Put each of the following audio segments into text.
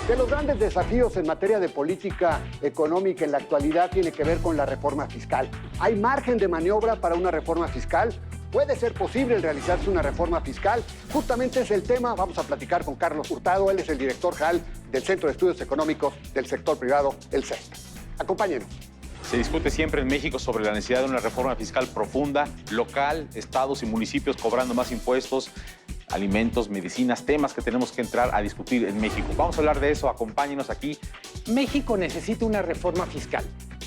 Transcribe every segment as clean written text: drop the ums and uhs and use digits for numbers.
De los grandes desafíos en materia de política económica en la actualidad tiene que ver con la reforma fiscal. ¿Hay margen de maniobra para una reforma fiscal? ¿Puede ser posible realizarse una reforma fiscal? Justamente es el tema. Vamos a platicar con Carlos Hurtado. Él es el director general del Centro de Estudios Económicos del Sector Privado, el CESP. Acompáñenos. Se discute siempre en México sobre la necesidad de una reforma fiscal profunda, local, estados y municipios cobrando más impuestos, alimentos, medicinas, temas que tenemos que entrar a discutir en México. Vamos a hablar de eso, acompáñenos aquí. México necesita una reforma fiscal.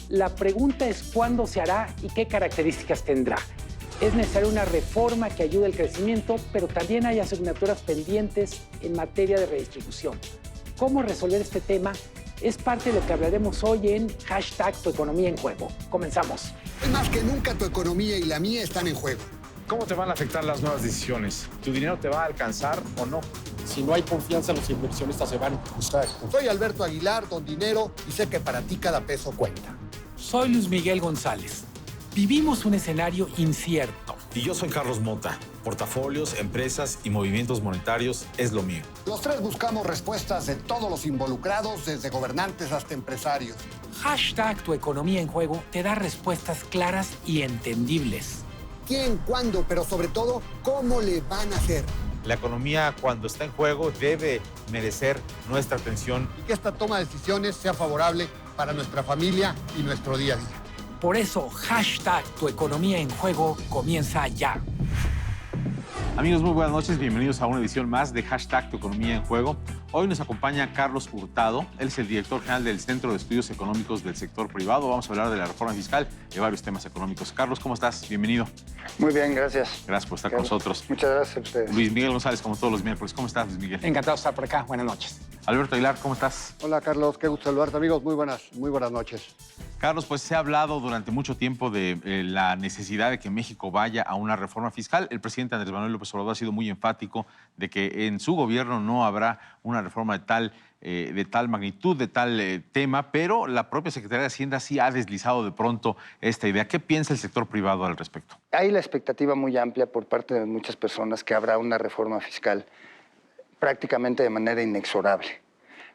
La pregunta es cuándo se hará y qué características tendrá. Es necesaria una reforma que ayude al crecimiento, pero también hay asignaturas pendientes en materia de redistribución. ¿Cómo resolver este tema? Es parte de lo que hablaremos hoy en #Tu Economía en Juego. Comenzamos. Más que nunca tu economía y la mía están en juego. ¿Cómo te van a afectar las nuevas decisiones? ¿Tu dinero te va a alcanzar o no? Si no hay confianza, los inversionistas se van. Soy Alberto Aguilar, don Dinero, y sé que para ti cada peso cuenta. Soy Luis Miguel González. Vivimos un escenario incierto. Y yo soy Carlos Mota. Portafolios, empresas y movimientos monetarios es lo mío. Los tres buscamos respuestas de todos los involucrados, desde gobernantes hasta empresarios. #Tu Economía en Juego te da respuestas claras y entendibles. ¿Quién, cuándo, pero sobre todo, cómo le van a hacer? La economía, cuando está en juego, debe merecer nuestra atención. Y que esta toma de decisiones sea favorable para nuestra familia y nuestro día a día. Por eso, #Tu Economía en Juego comienza ya. Amigos, muy buenas noches. Bienvenidos a una edición más de #Tu Economía en Juego. Hoy nos acompaña Carlos Hurtado. Él es el director general del Centro de Estudios Económicos del Sector Privado. Vamos a hablar de la reforma fiscal y de varios temas económicos. Carlos, ¿cómo estás? Bienvenido. Muy bien, gracias. Gracias por estar con nosotros. Muchas gracias a ustedes. Luis Miguel González, como todos los miércoles. ¿Cómo estás, Luis Miguel? Encantado de estar por acá. Buenas noches. Alberto Aguilar, ¿cómo estás? Hola, Carlos. Qué gusto saludarte, amigos. Muy buenas noches. Carlos, pues se ha hablado durante mucho tiempo de la necesidad de que México vaya a una reforma fiscal. El presidente Andrés Manuel López Obrador ha sido muy enfático de que en su gobierno no habrá una reforma de tal magnitud, de tal tema, pero la propia Secretaría de Hacienda sí ha deslizado de pronto esta idea. ¿Qué piensa el sector privado al respecto? Hay la expectativa muy amplia por parte de muchas personas que habrá una reforma fiscal prácticamente de manera inexorable.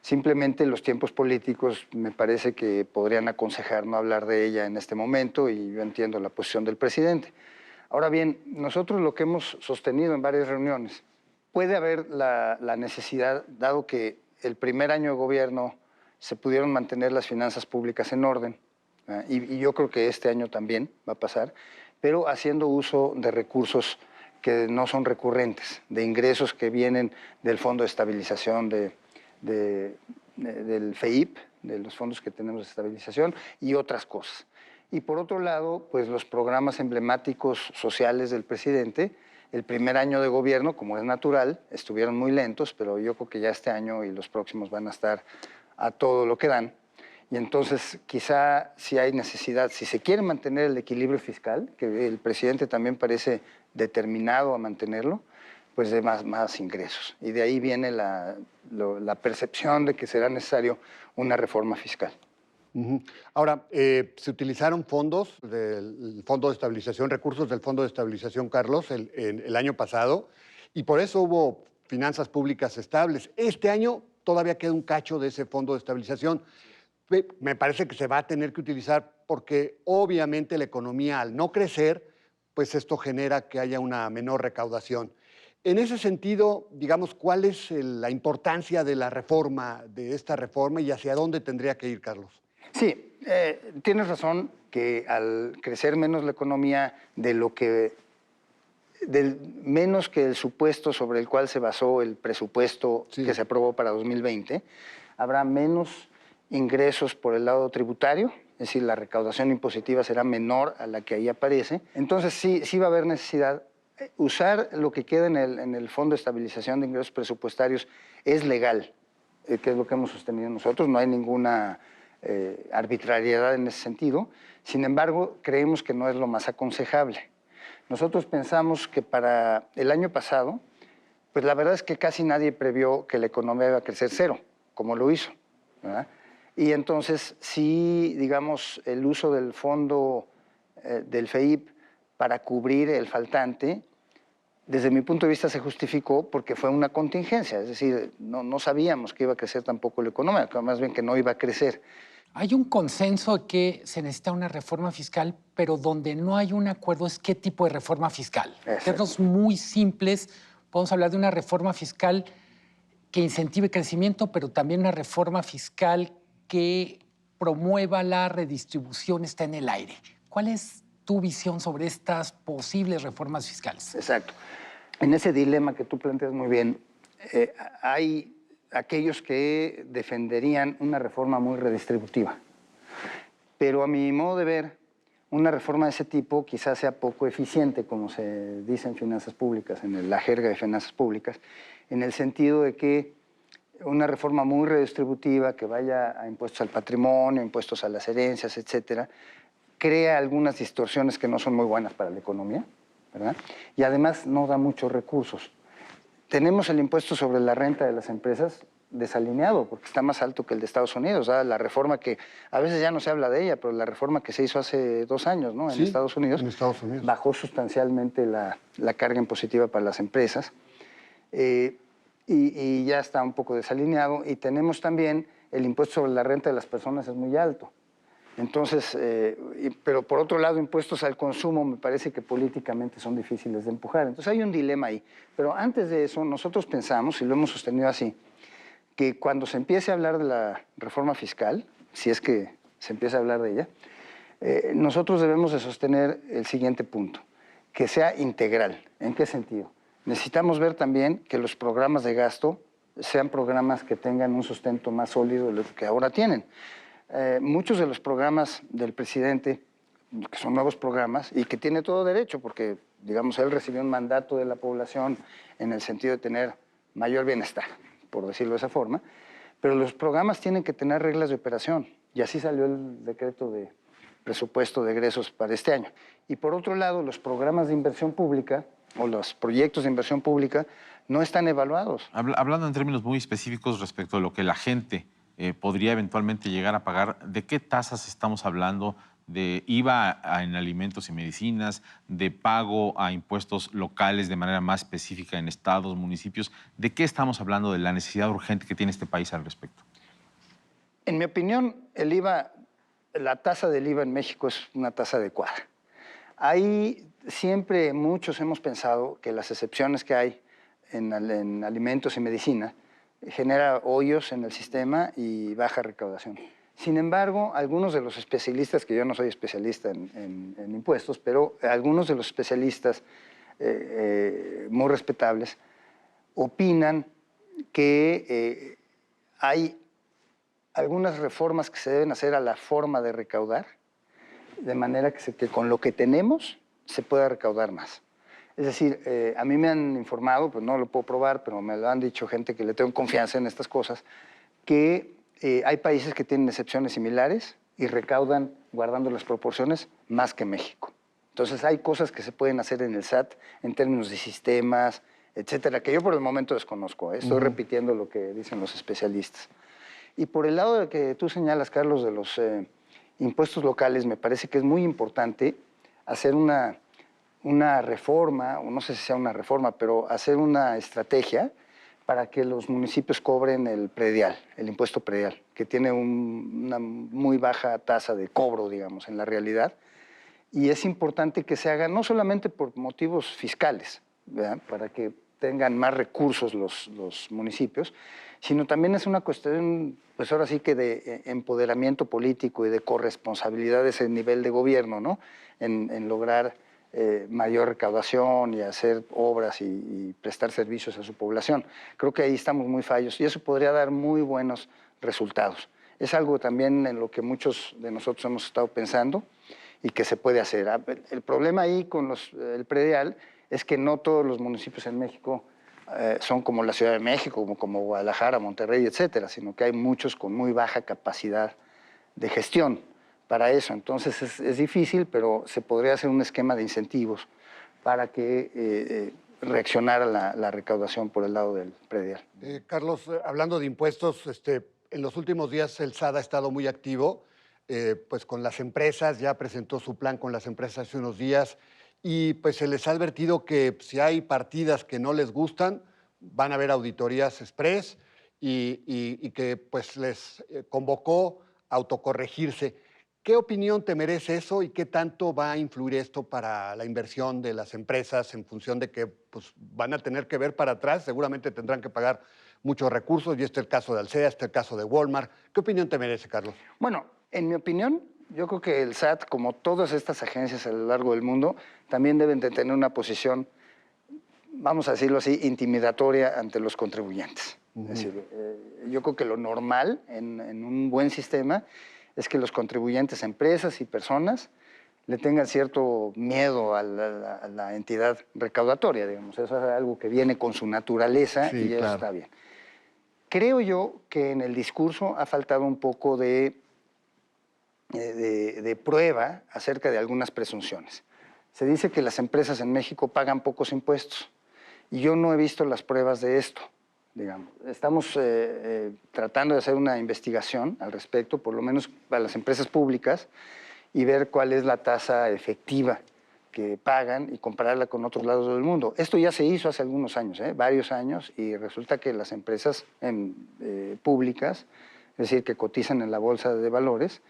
Simplemente los tiempos políticos me parece que podrían aconsejar no hablar de ella en este momento y yo entiendo la posición del presidente. Ahora bien, nosotros lo que hemos sostenido en varias reuniones, puede haber la necesidad, dado que el primer año de gobierno se pudieron mantener las finanzas públicas en orden, y yo creo que este año también va a pasar, pero haciendo uso de recursos que no son recurrentes, de ingresos que vienen del Fondo de Estabilización del FEIP, de los fondos que tenemos de estabilización y otras cosas. Y por otro lado, pues los programas emblemáticos sociales del presidente, el primer año de gobierno, como es natural, estuvieron muy lentos, pero yo creo que ya este año y los próximos van a estar a todo lo que dan. Y entonces quizá si hay necesidad, si se quiere mantener el equilibrio fiscal, que el presidente también parece determinado a mantenerlo, pues de más ingresos. Y de ahí viene la percepción de que será necesario una reforma fiscal. Ahora, se utilizaron fondos del Fondo de Estabilización, recursos del Fondo de Estabilización, Carlos, el año pasado, y por eso hubo finanzas públicas estables. Este año todavía queda un cacho de ese Fondo de Estabilización. Me parece que se va a tener que utilizar porque obviamente la economía, al no crecer, pues esto genera que haya una menor recaudación. En ese sentido, digamos, ¿cuál es la importancia de esta reforma y hacia dónde tendría que ir, Carlos? Sí, tienes razón que al crecer menos la economía menos que el supuesto sobre el cual se basó el presupuesto que se aprobó para 2020, habrá menos ingresos por el lado tributario, es decir, la recaudación impositiva será menor a la que ahí aparece. Entonces sí va a haber necesidad. Usar lo que queda en el Fondo de Estabilización de Ingresos Presupuestarios es legal, que es lo que hemos sostenido nosotros, no hay ninguna arbitrariedad en ese sentido. Sin embargo, creemos que no es lo más aconsejable. Nosotros pensamos que para el año pasado, pues la verdad es que casi nadie previó que la economía iba a crecer cero, como lo hizo, ¿verdad? Y entonces sí, digamos, el uso del fondo del FEIP para cubrir el faltante desde mi punto de vista se justificó porque fue una contingencia, es decir, no sabíamos que iba a crecer tampoco la economía, más bien que no iba a crecer. Hay un consenso de que se necesita una reforma fiscal, pero donde no hay un acuerdo es qué tipo de reforma fiscal. En términos muy simples, podemos hablar de una reforma fiscal que incentive crecimiento, pero también una reforma fiscal que promueva la redistribución, está en el aire. ¿Cuál es tu visión sobre estas posibles reformas fiscales? Exacto. En ese dilema que tú planteas muy bien, hay aquellos que defenderían una reforma muy redistributiva. Pero a mi modo de ver, una reforma de ese tipo quizás sea poco eficiente, como se dice en finanzas públicas, en la jerga de finanzas públicas, en el sentido de que una reforma muy redistributiva que vaya a impuestos al patrimonio, impuestos a las herencias, etcétera, crea algunas distorsiones que no son muy buenas para la economía, ¿verdad? Y además no da muchos recursos. Tenemos el impuesto sobre la renta de las empresas desalineado, porque está más alto que el de Estados Unidos. ¿Verdad? La reforma que, a veces ya no se habla de ella, pero la reforma que se hizo hace 2 años, ¿no? En Estados Unidos, bajó sustancialmente la carga impositiva para las empresas. Y ya está un poco desalineado. Y tenemos también el impuesto sobre la renta de las personas es muy alto. Entonces, pero por otro lado, impuestos al consumo me parece que políticamente son difíciles de empujar. Entonces hay un dilema ahí. Pero antes de eso, nosotros pensamos, y lo hemos sostenido así, que cuando se empiece a hablar de la reforma fiscal, si es que se empieza a hablar de ella, nosotros debemos de sostener el siguiente punto, que sea integral. ¿En qué sentido? Necesitamos ver también que los programas de gasto sean programas que tengan un sustento más sólido de lo que ahora tienen. Muchos de los programas del presidente, que son nuevos programas, y que tiene todo derecho, porque, digamos, él recibió un mandato de la población en el sentido de tener mayor bienestar, por decirlo de esa forma, pero los programas tienen que tener reglas de operación, y así salió el decreto de presupuesto de egresos para este año. Y por otro lado, los programas de inversión pública, o los proyectos de inversión pública, no están evaluados. Hablando en términos muy específicos respecto a lo que la gente podría eventualmente llegar a pagar, ¿de qué tasas estamos hablando? ¿De IVA en alimentos y medicinas? ¿De pago a impuestos locales de manera más específica en estados, municipios? ¿De qué estamos hablando de la necesidad urgente que tiene este país al respecto? En mi opinión, el IVA, la tasa del IVA en México es una tasa adecuada. Ahí siempre muchos hemos pensado que las excepciones que hay en alimentos y medicina genera hoyos en el sistema y baja recaudación. Sin embargo, algunos de los especialistas, que yo no soy especialista en impuestos, pero algunos de los especialistas muy respetables opinan que hay algunas reformas que se deben hacer a la forma de recaudar, de manera que con lo que tenemos se pueda recaudar más. Es decir, a mí me han informado, pues no lo puedo probar, pero me lo han dicho gente que le tengo confianza en estas cosas, que hay países que tienen excepciones similares y recaudan, guardando las proporciones, más que México. Entonces hay cosas que se pueden hacer en el SAT en términos de sistemas, etcétera, que yo por el momento desconozco. Estoy repitiendo lo que dicen los especialistas. Y por el lado de que tú señalas, Carlos, de los impuestos locales, me parece que es muy importante hacer una reforma, o no sé si sea una reforma, pero hacer una estrategia para que los municipios cobren el predial, el impuesto predial, que tiene una muy baja tasa de cobro, digamos, en la realidad. Y es importante que se haga no solamente por motivos fiscales, ¿verdad?, para que tengan más recursos los municipios, sino también es una cuestión, pues ahora sí que de empoderamiento político y de corresponsabilidad de ese nivel de gobierno, ¿no?, en lograr mayor recaudación y hacer obras y prestar servicios a su población. Creo que ahí estamos muy fallos y eso podría dar muy buenos resultados. Es algo también en lo que muchos de nosotros hemos estado pensando y que se puede hacer. El problema ahí con el predial es que no todos los municipios en México son como la Ciudad de México, como Guadalajara, Monterrey, etcétera, sino que hay muchos con muy baja capacidad de gestión para eso. Entonces es difícil, pero se podría hacer un esquema de incentivos para que reaccionara la recaudación por el lado del predial. Carlos, hablando de impuestos, en los últimos días el SAT ha estado muy activo, pues con las empresas, ya presentó su plan con las empresas hace unos días y pues se les ha advertido que si hay partidas que no les gustan, van a haber auditorías express y que pues les convocó a autocorregirse. ¿Qué opinión te merece eso y qué tanto va a influir esto para la inversión de las empresas en función de que pues, van a tener que ver para atrás? Seguramente tendrán que pagar muchos recursos, y este es el caso de Alsea, este es el caso de Walmart. ¿Qué opinión te merece, Carlos? Bueno, en mi opinión, yo creo que el SAT, como todas estas agencias a lo largo del mundo, también deben de tener una posición, vamos a decirlo así, intimidatoria ante los contribuyentes. Es decir, yo creo que lo normal en un buen sistema es que los contribuyentes, empresas y personas, le tengan cierto miedo a la entidad recaudatoria, digamos. Eso es algo que viene con su naturaleza y eso está bien. Creo yo que en el discurso ha faltado un poco de prueba acerca de algunas presunciones. Se dice que las empresas en México pagan pocos impuestos y yo no he visto las pruebas de esto. Digamos. Estamos tratando de hacer una investigación al respecto, por lo menos para las empresas públicas, y ver cuál es la tasa efectiva que pagan y compararla con otros lados del mundo. Esto ya se hizo hace algunos años, varios años, y resulta que las empresas públicas, es decir, que cotizan en la bolsa de valores,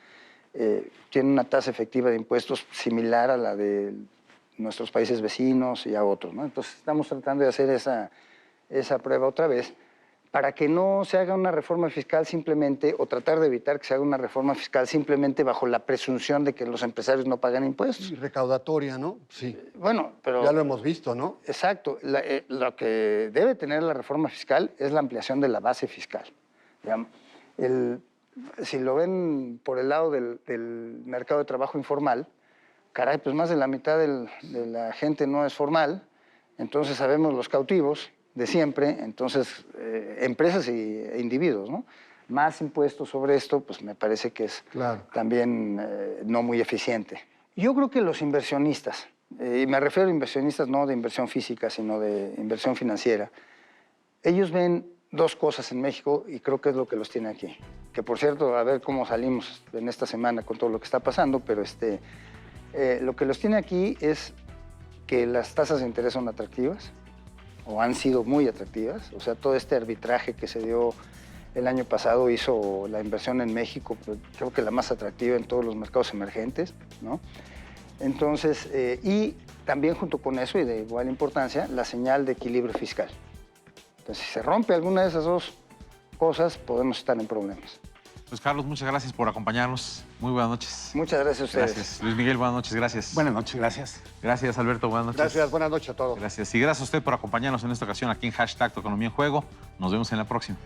tienen una tasa efectiva de impuestos similar a la de nuestros países vecinos y a otros, ¿no? Entonces estamos tratando de hacer esa prueba otra vez, para que no se haga una reforma fiscal simplemente, o tratar de evitar que se haga una reforma fiscal simplemente bajo la presunción de que los empresarios no pagan impuestos. Y recaudatoria, ¿no? Sí. Bueno, pero... Ya lo hemos visto, ¿no? Exacto. Lo que debe tener la reforma fiscal es la ampliación de la base fiscal. Digamos, si lo ven por el lado del mercado de trabajo informal, caray, pues más de la mitad de la gente no es formal, entonces sabemos los cautivos de siempre, entonces empresas e individuos, ¿no? Más impuestos sobre esto, pues me parece que es también no muy eficiente. Yo creo que los inversionistas, y me refiero a inversionistas no de inversión física, sino de inversión financiera, ellos ven dos cosas en México y creo que es lo que los tiene aquí. Que por cierto, a ver cómo salimos en esta semana con todo lo que está pasando, pero lo que los tiene aquí es que las tasas de interés son atractivas, o han sido muy atractivas. O sea, todo este arbitraje que se dio el año pasado hizo la inversión en México, pues, creo que la más atractiva en todos los mercados emergentes, ¿no? Entonces, y también junto con eso, y de igual importancia, la señal de equilibrio fiscal. Entonces, si se rompe alguna de esas dos cosas, podemos estar en problemas. Pues Carlos, muchas gracias por acompañarnos. Muy buenas noches. Muchas gracias a ustedes. Gracias. Luis Miguel, buenas noches, gracias. Buenas noches, gracias. Gracias, Alberto, buenas noches. Gracias, buenas noches a todos. Gracias. Y gracias a usted por acompañarnos en esta ocasión aquí en #Tu Economía en Juego. Nos vemos en la próxima.